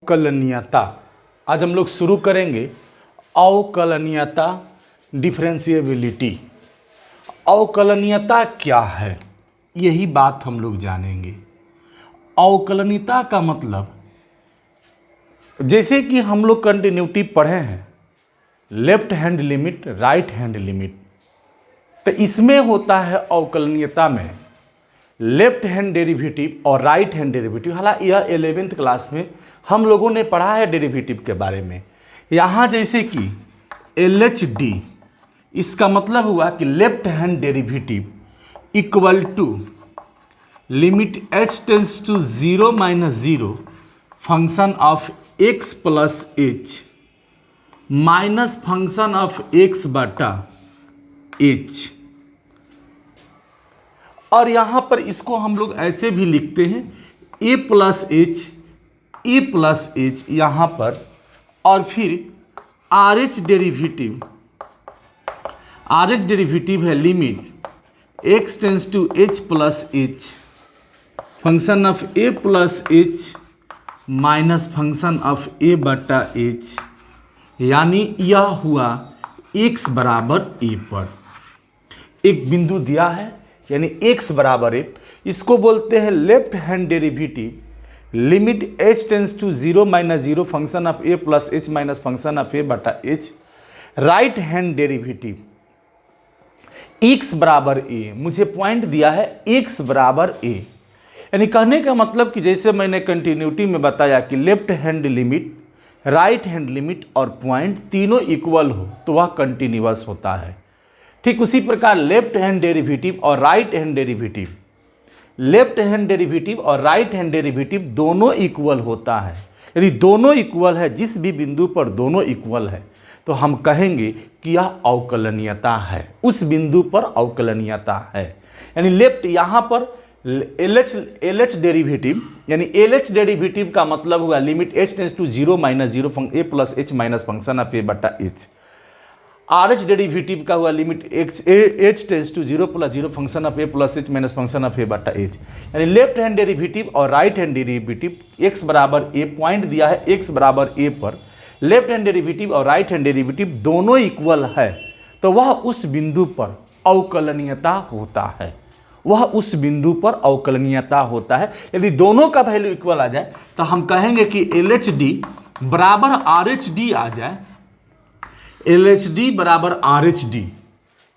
अवकलनीयता। आज हम लोग शुरू करेंगे अवकलनीयता, डिफरेंशिएबिलिटी। अवकलनीयता क्या है, यही बात हम लोग जानेंगे। अवकलनीयता का मतलब, जैसे कि हम लोग कंटिन्यूटी पढ़े हैं, left hand limit, right hand limit, तो इसमें होता है अवकलनीयता में लेफ्ट हैंड डेरिवेटिव और राइट हैंड डेरिवेटिव। हालांकि यह 11th क्लास में हम लोगों ने पढ़ा है डेरिवेटिव के बारे में। यहाँ जैसे कि LHD, इसका मतलब हुआ कि left hand derivative equal to limit h tends to 0 - 0 function of x plus h minus function of x बटा h। और यहाँ पर इसको हम लोग ऐसे भी लिखते हैं a प्लस h यहाँ पर, और फिर RH डेरिवेटिव है limit x tends to h plus h function of a plus h minus function of a बटा h, यानी यह हुआ x बराबर a पर एक बिंदु दिया है, यानी x बराबर a। इसको बोलते हैं left hand derivative limit h tends to 0 - 0 function of a plus h minus function of a बटा h। Right hand derivative x बराबर a, मुझे पॉइंट दिया है x बराबर a, यानी कहने का मतलब कि जैसे मैंने कंटिन्यूटी में बताया कि left hand limit, right hand limit और पॉइंट तीनों इक्वल हो तो वह कंटिन्यूअस होता है। ठीक उसी प्रकार लेफ्ट हैंड डेरिवेटिव और right hand derivative, left hand derivative और राइट हैंड डेरिवेटिव दोनों इक्वल होता है। यदि दोनों इक्वल है, जिस भी बिंदु पर दोनों इक्वल है, तो हम कहेंगे कि यह अवकलनीयता है, उस बिंदु पर अवकलनीयता है। यानी लेफ्ट यहाँ पर LH डेरिवेटिव, यानी LH डेरिवेटिव का मतलब हुआ limit h tends to 0 - 0 a plus h minus function of a बटा h। RH डेरिवेटिव का हुआ limit h tends to 0 + 0 function of a plus h minus function of a बटा h। यानी left hand derivative और right hand derivative x बराबर a, point दिया है x बराबर a पर, लेफ्ट हैंड डेरिवेटिव और राइट हैंड डेरिवेटिव दोनों इक्वल है, तो वह उस बिंदु पर अवकलनीयता होता है, वह उस बिंदु पर अवकलनीयता होता है। यदि दोनों का वैल्यू इक्वल आ जाए तो हम कहेंगे कि LHD बराबर RHD आ जाए, LHD बराबर RHD,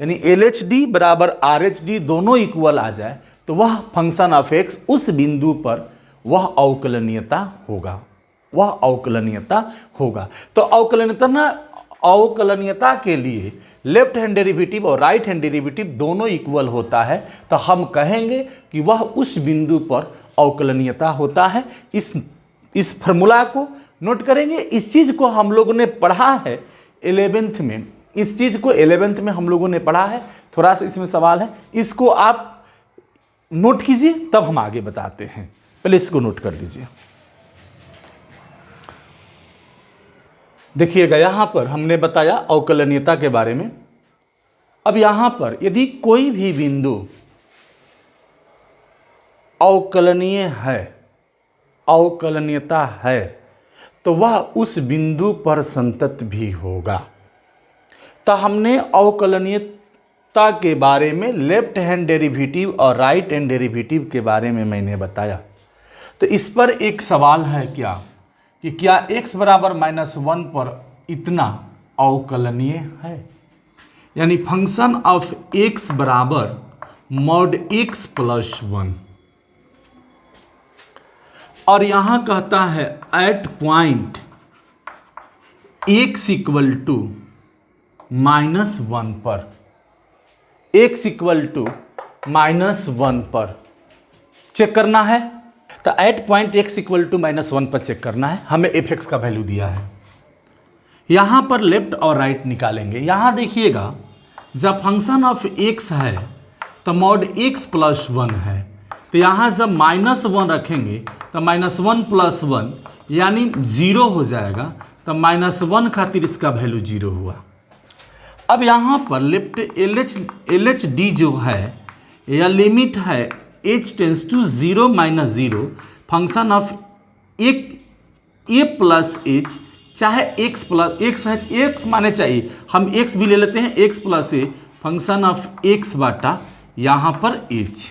यानी LHD बराबर RHD दोनों इक्वल आ जाए तो वह फंक्शन ऑफ x उस बिंदु पर वह अवकलनीयता होगा, वह अवकलनीयता होगा। तो अवकलनीयता के लिए लेफ्ट हैंड डेरिवेटिव और राइट हैंड डेरिवेटिव दोनों इक्वल होता है, तो हम कहेंगे कि वह उस बिंदु पर अवकलनीयता होता है। इस फार्मूला को नोट करेंगे। इस चीज़ को हम लोगों ने पढ़ा है 11th में, इस चीज़ को 11th में हम लोगों ने पढ़ा है। थोड़ा सा इसमें सवाल है, इसको आप नोट कीजिए, तब हम आगे बताते हैं। पहले इसको नोट कर लीजिए। देखिएगा, यहाँ पर हमने बताया अवकलनीयता के बारे में। अब यहाँ पर यदि कोई भी बिंदु अवकलनीय है, अवकलनीयता है, तो वह उस बिंदु पर संतत भी होगा। तो हमने अवकलनीयता के बारे में लेफ्ट हैंड डेरिवेटिव और राइट हैंड डेरिवेटिव के बारे में मैंने बताया। तो इस पर एक सवाल है कि क्या x बराबर -1 पर इतना अवकलनीय है, यानी फंक्शन ऑफ x बराबर मॉड x प्लस 1, और यहां कहता है at point x equal to -1 पर, x इक्वल टू -1 पर चेक करना है। तो at point x equal to -1 पर चेक करना है। हमें fx का वैल्यू दिया है, यहाँ पर लेफ्ट और राइट निकालेंगे। यहाँ देखिएगा, जब फंक्शन ऑफ x है तो मॉड x प्लस 1 है, तो यहाँ जब -1 रखेंगे तो -1 + 1 यानी 0 हो जाएगा, तो -1 खातिर इसका वैल्यू 0 हुआ। अब यहाँ पर लेफ्ट LHD जो है, यह लिमिट है h tends to 0 - 0 function of A plus H, चाहे एक्स प्लस एक्स है, एक्स माने चाहिए, हम एक्स भी ले लेते हैं, X plus A function of X बाटा यहाँ पर एच,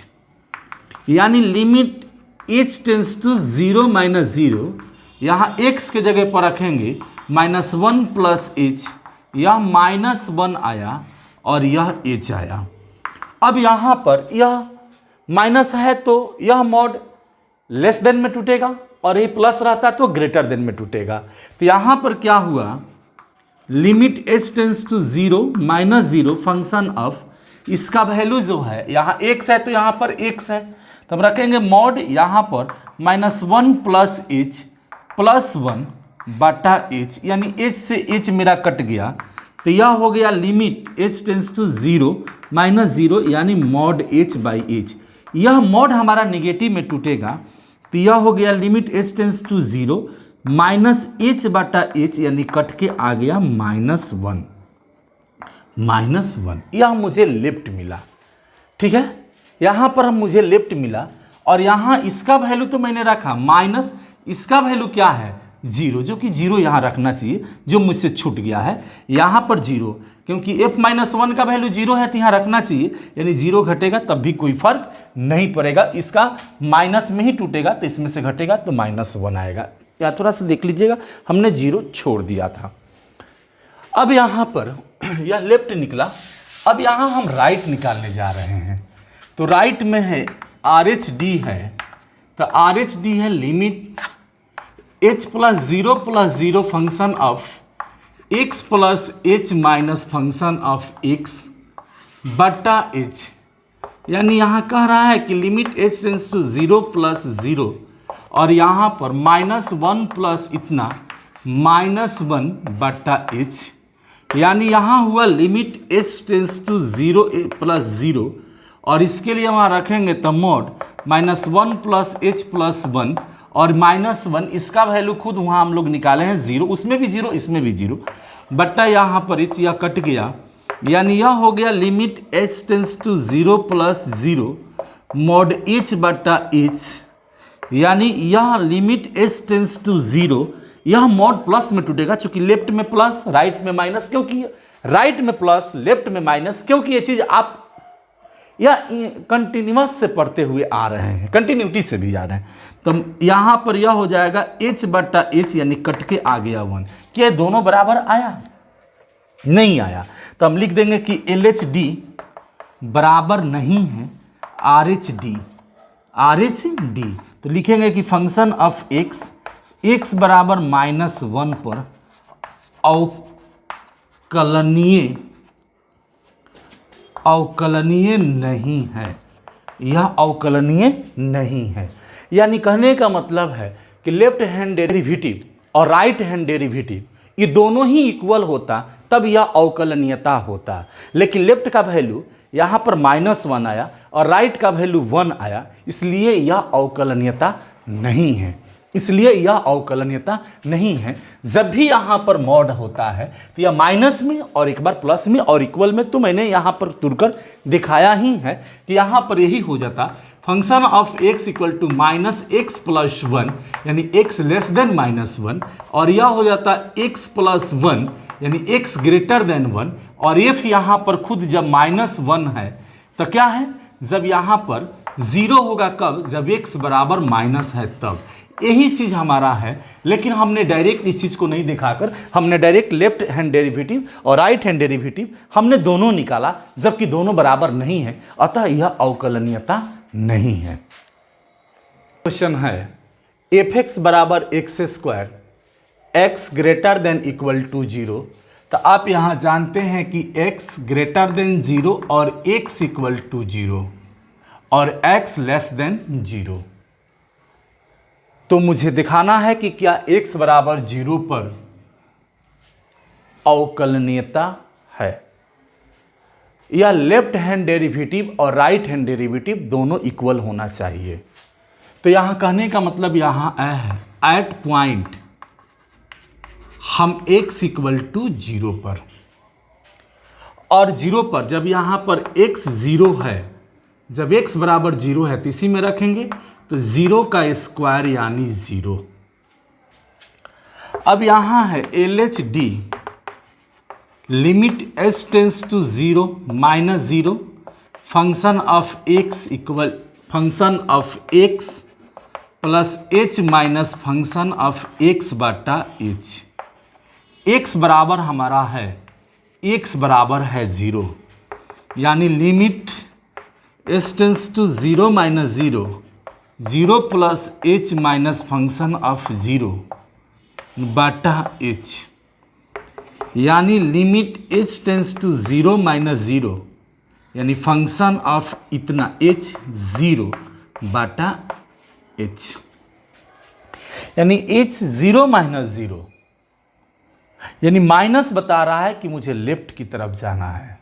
यानी limit H tends to zero minus zero, यहाँ एक्स के जगह पर रखेंगे -1 प्लस एच, यह -1 आया और यह एच आया। अब यहाँ पर यह माइनस है तो यह मॉड लेस देन में टूटेगा और ये प्लस रहता तो ग्रेटर देन में टूटेगा। तो यहाँ पर क्या हुआ, limit H tends to zero minus zero function of, इसका वैल्यू जो है यहाँ एक्स है तो यहाँ पर एक्स है, तो हम रखेंगे मॉड यहाँ पर -1 प्लस एच प्लस 1 बटा एच, यानी एच से एच मेरा कट गया, तो यह हो गया limit H tends to zero minus zero, यानी मॉड एच बाई एच। यह मॉड हमारा निगेटिव में टूटेगा, तो यह हो गया limit H tends to zero minus h बटा एच, यानी कट के आ गया -1, यह मुझे लेफ्ट मिला। ठीक है, यहाँ पर मुझे लेफ्ट मिला और यहाँ इसका वैल्यू तो मैंने रखा माइनस, इसका वैल्यू क्या है जीरो, जो कि जीरो यहाँ रखना चाहिए, जो मुझसे छूट गया है यहाँ पर जीरो, क्योंकि f-1 का वैल्यू जीरो है तो यहाँ रखना चाहिए, यानी जीरो घटेगा तब भी कोई फर्क नहीं पड़ेगा, इसका माइनस में ही टूटेगा तो इसमें से घटेगा तो -1 आएगा। या थोड़ा सा देख लीजिएगा, हमने जीरो छोड़ दिया था। अब यहाँ पर यह लेफ्ट निकला, अब यहाँ हम राइट निकालने जा रहे हैं, तो राइट में है RH D है, तो RH D है limit h plus zero function of x plus h minus function of x बटा h, यानी यहाँ कह रहा है कि limit h tends to zero plus zero और यहाँ पर -1 प्लस इतना -1 बटा h, यानी यहाँ हुआ limit h tends to zero plus zero और इसके लिए वहाँ रखेंगे तो मॉड -1 प्लस एच प्लस 1 और -1, इसका वैल्यू खुद वहाँ हम लोग निकाले हैं जीरो, उसमें भी जीरो इसमें भी जीरो, बट्टा यहाँ पर एच यह कट गया, यानी यह हो गया limit H tends to zero plus zero mod h बट्टा एच, यानी यह limit H tends to zero, यह मॉड प्लस में टूटेगा, चूंकि लेफ्ट में प्लस राइट में माइनस, क्योंकि राइट में प्लस लेफ्ट में माइनस, क्योंकि ये चीज़ आप या कंटिन्यूस से पढ़ते हुए आ रहे हैं, कंटिन्यूटी से भी आ रहे हैं, तो यहाँ पर यह हो जाएगा h बट्टा एच, यानी कट के आ गया 1। क्या दोनों बराबर आया? नहीं आया, तो हम लिख देंगे कि LHD बराबर नहीं है RH D, तो लिखेंगे कि फंक्शन ऑफ x बराबर -1 पर अवकलनीय नहीं है, यह अवकलनीय नहीं है। यानी कहने का मतलब है कि लेफ्ट हैंड डेरिवेटिव और राइट हैंड डेरिवेटिव ये दोनों ही इक्वल होता तब यह अवकलनीयता होता, लेकिन लेफ्ट का वैल्यू यहाँ पर -1 आया और राइट का वैल्यू 1 आया, इसलिए यह अवकलनीयता नहीं है, इसलिए यह अवकलनीयता नहीं है। जब भी यहाँ पर मॉड होता है तो यह माइनस में और एक बार प्लस में और इक्वल में, तो मैंने यहाँ पर तुरकर दिखाया ही है कि यहाँ पर यही हो जाता function of x equal to -x plus 1, यानी x लेस देन -1, और यह हो जाता x प्लस 1 यानी x ग्रेटर देन 1, और f यहाँ पर खुद जब -1 है तो क्या है, जब यहाँ पर 0 होगा, कब, जब x बराबर माइनस है तब। यही चीज़ हमारा है, लेकिन हमने डायरेक्ट इस चीज़ को नहीं दिखाकर हमने डायरेक्ट लेफ्ट हैंड डेरिवेटिव और राइट हैंड डेरिवेटिव हमने दोनों निकाला, जबकि दोनों बराबर नहीं है, अतः यह अवकलनीयता नहीं है। क्वेश्चन है f(x) बराबर x square x greater than equal to 0, तो आप यहाँ जानते हैं कि x ग्रेटर देन 0 और x इक्वल टू 0 और x लेस देन 0, तो मुझे दिखाना है कि क्या x बराबर 0 पर अवकलनीयता है, या लेफ्ट हैंड डेरिवेटिव और राइट हैंड डेरिवेटिव दोनों इक्वल होना चाहिए। तो यहाँ कहने का मतलब यहाँ है एट पॉइंट हम x इक्वल टू 0 पर, और 0 पर जब यहाँ पर x 0 है, जब x बराबर 0 है तो इसी में रखेंगे, तो 0 का स्क्वायर यानी 0, अब यहाँ है L H D limit H tends to 0 minus 0 function of x equal function of x plus h minus function of x बटा एच। एक्स बराबर हमारा है एक्स बराबर है 0, यानी limit H tends to 0 minus 0 0 plus h minus function of 0 बटा H, यानी limit H tends to 0 minus 0 यानी फंक्शन ऑफ इतना एच 0 बटा एच, यानी एच 0 माइनस 0 यानी माइनस बता रहा है कि मुझे लेफ्ट की तरफ जाना है।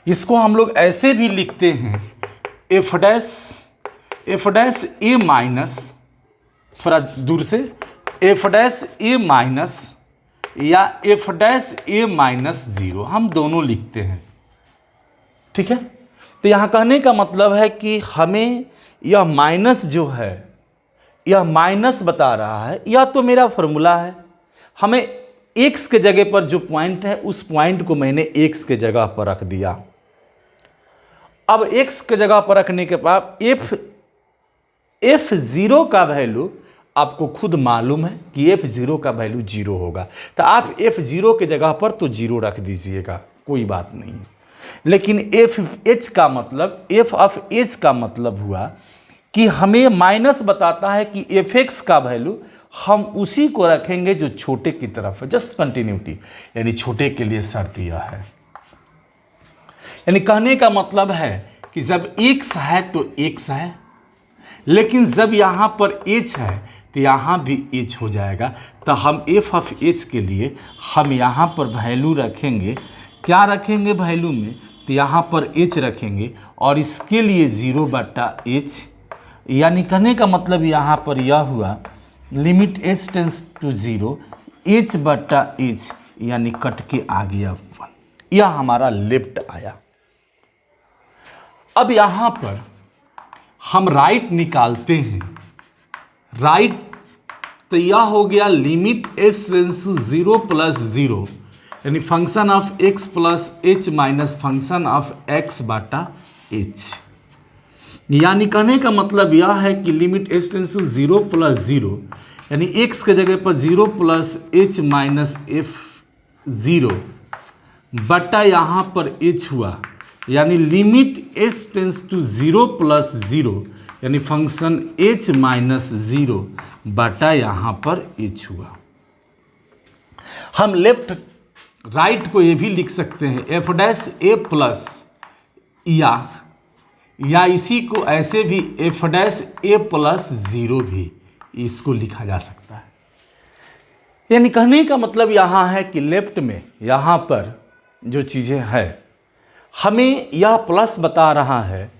इसको हम लोग ऐसे भी लिखते हैं एफ डैश ए माइनस, थोड़ा दूर से एफ डैश ए माइनस या एफ डैश ए माइनस 0 हम दोनों लिखते हैं, ठीक है। तो यहाँ कहने का मतलब है कि हमें यह माइनस जो है यह माइनस बता रहा है, या तो मेरा फॉर्मूला है, हमें एक्स के जगह पर जो पॉइंट है उस पॉइंट को मैंने एक्स के जगह पर रख दिया। अब एक्स के जगह पर रखने के बाद एफ जीरो का वैल्यू आपको खुद मालूम है कि एफ जीरो का वैल्यू 0 होगा, तो आप एफ जीरो के जगह पर तो 0 रख दीजिएगा, कोई बात नहीं है। लेकिन एफ एच का मतलब एफ ऑफ एच का मतलब हुआ कि हमें माइनस बताता है कि एफ एक्स का वैल्यू हम उसी को रखेंगे जो छोटे की तरफ है, जस्ट कंटिन्यूटी, यानी छोटे के लिए शर्त यह है। यानी कहने का मतलब है कि जब एक्स है तो एक्स है, लेकिन जब यहाँ पर एच है तो यहाँ भी एच हो जाएगा। तो हम एफ ऑफ एच के लिए हम यहाँ पर वैल्यू रखेंगे, क्या रखेंगे वैल्यू में, तो यहाँ पर एच रखेंगे और इसके लिए 0 बटा एच, यानी कहने का मतलब यहाँ पर यह हुआ limit H tends to 0 h बटा एच, यानी कट के आ गया 1, यह हमारा लेफ्ट आया। अब यहाँ पर हम राइट निकालते हैं, राइट तो यह हो गया limit H tends to 0 plus 0 यानी function of x plus h minus function of x बटा एच, यानी कहने का मतलब यह है कि limit H tends to 0 plus 0 यानी एक्स के जगह पर 0 प्लस एच माइनस एफ 0 बटा यहाँ पर एच हुआ, यानी limit H tends to 0 plus 0 यानी फंक्शन एच माइनस 0 बटा यहाँ पर एच हुआ। हम लेफ्ट राइट को ये भी लिख सकते हैं एफ डैश ए प्लस, या इसी को ऐसे भी एफ डैश ए प्लस 0 भी इसको लिखा जा सकता है। यानी कहने का मतलब यहाँ है कि लेफ्ट में यहाँ पर जो चीज़ें हैं हमें यह प्लस बता रहा है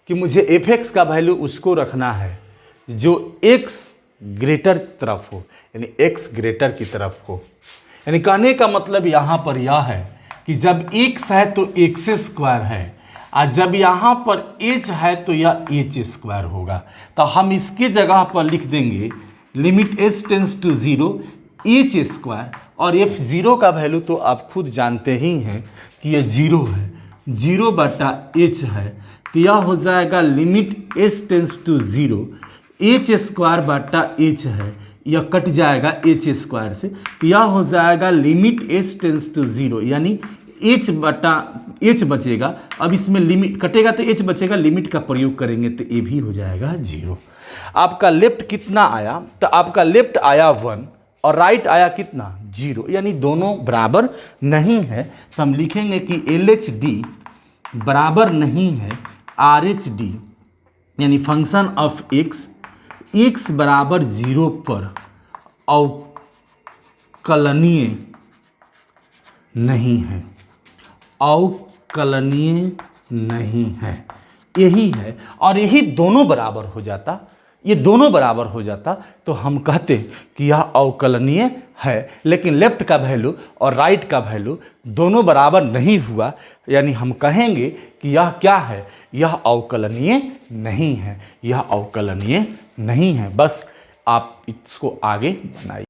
कि मुझे एफ एक्स का वैल्यू उसको रखना है जो एक्स ग्रेटर तरफ हो, यानी एक्स ग्रेटर की तरफ हो। यानी कहने का मतलब यहाँ पर यह है कि जब एक्स है तो एक्स स्क्वायर है, और जब यहाँ पर एच है तो यह एच स्क्वायर होगा। तो हम इसकी जगह पर लिख देंगे limit H tends to 0 h square, और एफ जीरो का वैल्यू तो आप खुद जानते ही हैं कि यह 0 है, 0 बटा एच है, तो यह हो जाएगा limit H tends to 0 h square बटा एच है, यह कट जाएगा एच स्क्वायर से, तो यह हो जाएगा लिमिट एच टेंस टू 0 यानी एच बटा एच बचेगा। अब इसमें लिमिट कटेगा तो एच बचेगा, लिमिट का प्रयोग करेंगे तो ये भी हो जाएगा 0। आपका लेफ्ट कितना आया, तो आपका लेफ्ट आया 1 और राइट आया कितना 0, यानी दोनों बराबर नहीं है। तो हम लिखेंगे कि एल एच डी बराबर नहीं है आर एच डी, यानी फंक्शन ऑफ एक्स एक्स बराबर 0 पर अवकलनीय नहीं है, अवकलनीय नहीं है, यही है। और यही दोनों बराबर हो जाता, ये दोनों बराबर हो जाता तो हम कहते कि यह अवकलनीय है। लेकिन लेफ्ट का वैल्यू और राइट का वैल्यू दोनों बराबर नहीं हुआ, यानी हम कहेंगे कि यह क्या है, यह अवकलनीय नहीं है, यह अवकलनीय नहीं है। बस आप इसको आगे बनाइए।